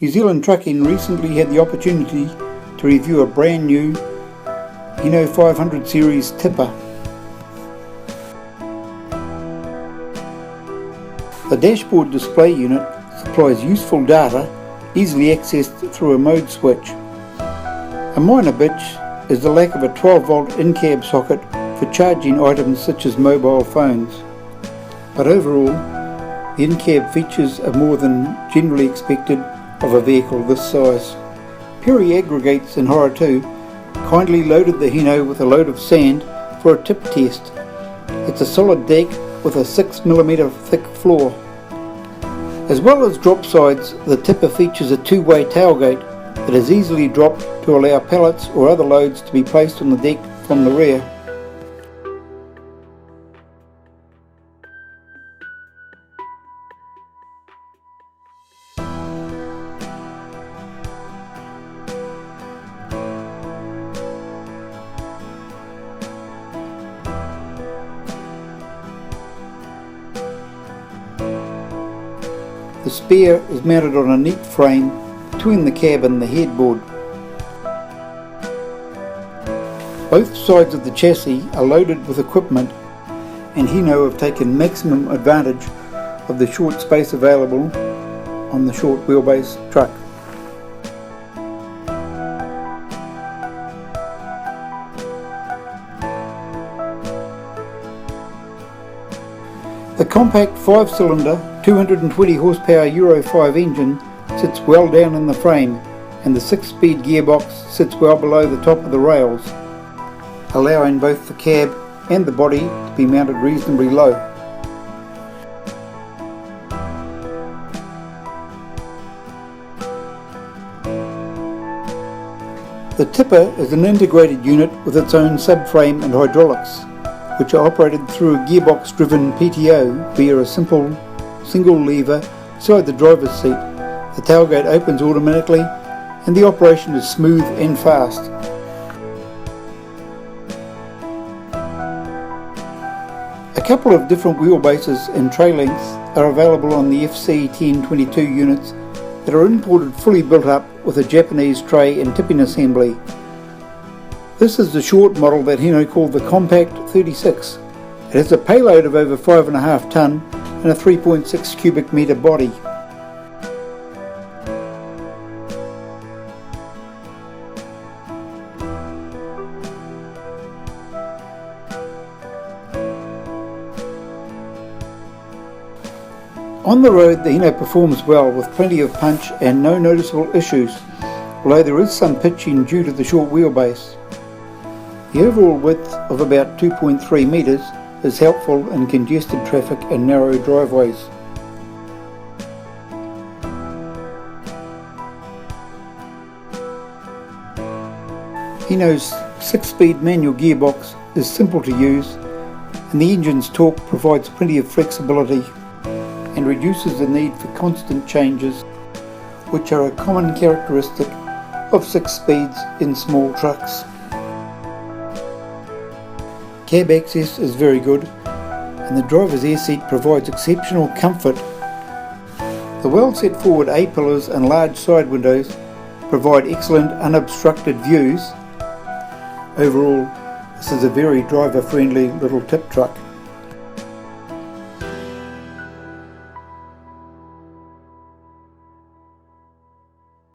New Zealand Trucking recently had the opportunity to review a brand new Hino 500 series tipper. The dashboard display unit supplies useful data easily accessed through a mode switch. A minor bitch is the lack of a 12-volt in-cab socket for charging items such as mobile phones. But overall, the in-cab features are more than generally expected of a vehicle this size. Perry Aggregates in Horror 2 kindly loaded the Hino with a load of sand for a tip test. It's a solid deck with a 6mm thick floor. As well as drop sides, the tipper features a two-way tailgate that is easily dropped to allow pallets or other loads to be placed on the deck from the rear. The spare is mounted on a neat frame between the cab and the headboard. Both sides of the chassis are loaded with equipment, and Hino have taken maximum advantage of the short space available on the short wheelbase truck. The compact 5-cylinder 220 horsepower Euro 5 engine sits well down in the frame, and the 6-speed gearbox sits well below the top of the rails, allowing both the cab and the body to be mounted reasonably low. The tipper is an integrated unit with its own subframe and hydraulics, which are operated through a gearbox-driven PTO via a simple single lever beside the driver's seat. The tailgate opens automatically and the operation is smooth and fast. A couple of different wheelbases and tray lengths are available on the FC1022 units that are imported fully built up with a Japanese tray and tipping assembly. This is the short model that Hino called the Compact 36. It has a payload of over 5.5 tonne and a 3.6 cubic metre body. On the road, the Hino performs well with plenty of punch and no noticeable issues, although there is some pitching due to the short wheelbase. The overall width of about 2.3 metres is helpful in congested traffic and narrow driveways. Hino's 6-speed manual gearbox is simple to use, and the engine's torque provides plenty of flexibility and reduces the need for constant changes, which are a common characteristic of 6 speeds in small trucks. Cab access is very good, and the driver's air seat provides exceptional comfort. The well set forward A-pillars and large side windows provide excellent unobstructed views. Overall, this is a very driver-friendly little tip truck.